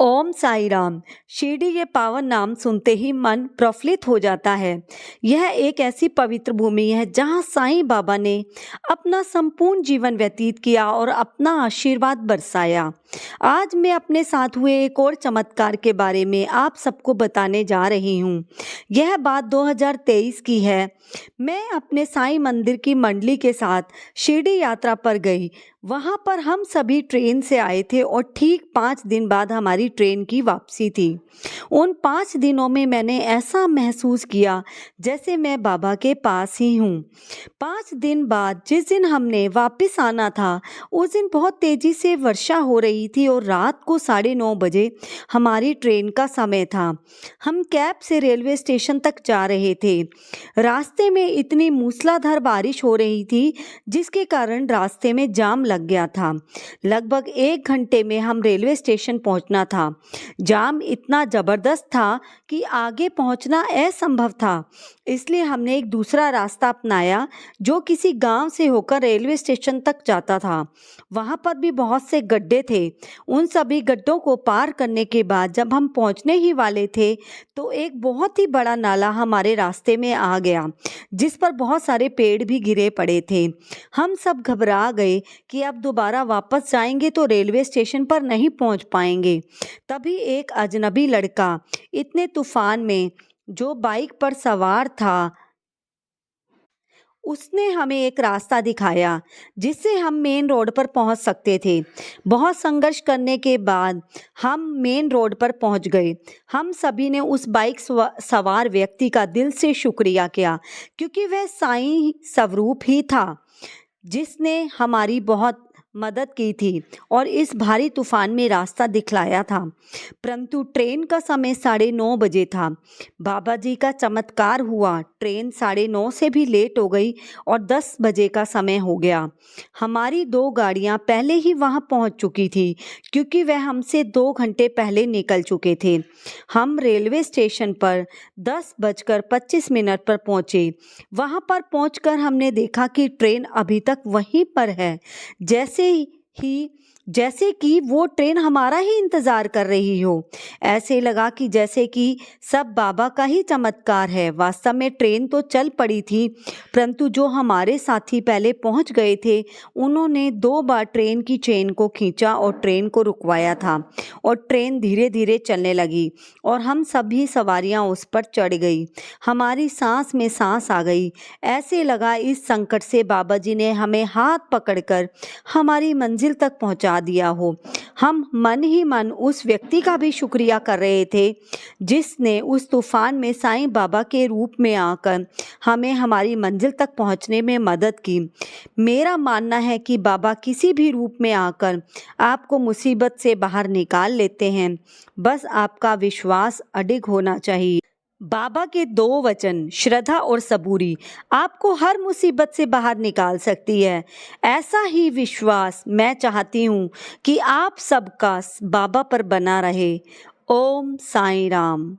ओम साई राम। शिरडी के पावन नाम सुनते ही मन प्रफुल्लित हो जाता है। यह एक ऐसी पवित्र भूमि है जहां साईं बाबा ने अपना संपूर्ण जीवन व्यतीत किया और अपना आशीर्वाद बरसाया। आज मैं अपने साथ हुए एक और चमत्कार के बारे में आप सबको बताने जा रही हूँ। यह बात 2023 की है। मैं अपने साईं मंदिर की मंडली के साथ शिरडी यात्रा पर गई। वहाँ पर हम सभी ट्रेन से आए थे और ठीक 5 दिन बाद हमारी ट्रेन की वापसी थी। उन 5 दिनों में मैंने ऐसा महसूस किया जैसे मैं बाबा के पास ही हूँ। 5 दिन बाद जिस दिन हमने वापस आना था, उस दिन बहुत तेजी से वर्षा हो रही थी और रात को 9:30 बजे हमारी ट्रेन का समय था। हम कैब से रेलवे स्टेशन तक जा रहे थे। रास्ते में इतनी मूसलाधार बारिश हो रही थी जिसके कारण रास्ते में जाम लग गया था। लगभग 1 घंटे में हम रेलवे स्टेशन पहुंचना था। जाम इतना जबरदस्त था कि आगे पहुंचना असंभव था। इसलिए हमने एक दूसरा रास्ता अपनाया जो किसी गांव से होकर रेलवे स्टेशन तक जाता था। वहां पर भी बहुत से गड्ढे थे। उन सभी गड्ढों को पार करने के बाद जब हम पहुंचने ही वाले थे तो एक बहुत ही बड़ा नाला हमारे रास्ते में आ गया, जिस पर बहुत सारे पेड़ भी गिरे पड़े थे। हम सब घबरा गए कि अब दोबारा वापस जाएंगे तो रेलवे स्टेशन पर नहीं पहुंच पाएंगे। तभी एक अजनबी लड़का इतने तूफान में जो बाइक पर सवार था, उसने हमें एक रास्ता दिखाया जिससे हम मेन रोड पर पहुंच सकते थे। बहुत संघर्ष करने के बाद हम मेन रोड पर पहुंच गए। हम सभी ने उस बाइक सवार व्यक्ति का दिल से शुक्रिया किया क्योंकि वह साईं स्वरूप ही था जिसने हमारी बहुत मदद की थी और इस भारी तूफान में रास्ता दिखलाया था। परंतु ट्रेन का समय 9:30 बजे था। बाबा जी का चमत्कार हुआ। ट्रेन 9:30 से भी लेट हो गई और 10 बजे का समय हो गया। हमारी 2 गाड़ियां पहले ही वहां पहुंच चुकी थी क्योंकि वह हमसे 2 घंटे पहले निकल चुके थे। हम रेलवे स्टेशन पर 10:25 पर पहुंचे। वहां पर पहुंचकर हमने देखा कि ट्रेन अभी तक वहीं पर है, जैसे कि वो ट्रेन हमारा ही इंतज़ार कर रही हो। ऐसे लगा कि जैसे कि सब बाबा का ही चमत्कार है। वास्तव में ट्रेन तो चल पड़ी थी, परंतु जो हमारे साथी पहले पहुंच गए थे उन्होंने 2 बार ट्रेन की चेन को खींचा और ट्रेन को रुकवाया था और ट्रेन धीरे धीरे चलने लगी और हम सभी सवारियां उस पर चढ़ गई। हमारी सांस में सांस आ गई। ऐसे लगा इस संकट से बाबा जी ने हमें हाथ पकड़कर हमारी मंजिल तक पहुंचा दिया हो। हम मन ही मन उस व्यक्ति का भी शुक्रिया कर रहे थे जिसने उस तूफान में साईं बाबा के रूप में आकर हमें हमारी मंजिल तक पहुंचने में मदद की। मेरा मानना है कि बाबा किसी भी रूप में आकर आपको मुसीबत से बाहर निकाल लेते हैं। बस आपका विश्वास अडिग होना चाहिए। बाबा के 2 वचन श्रद्धा और सबूरी आपको हर मुसीबत से बाहर निकाल सकती है। ऐसा ही विश्वास मैं चाहती हूँ कि आप सबका बाबा पर बना रहे। ओम साईं राम।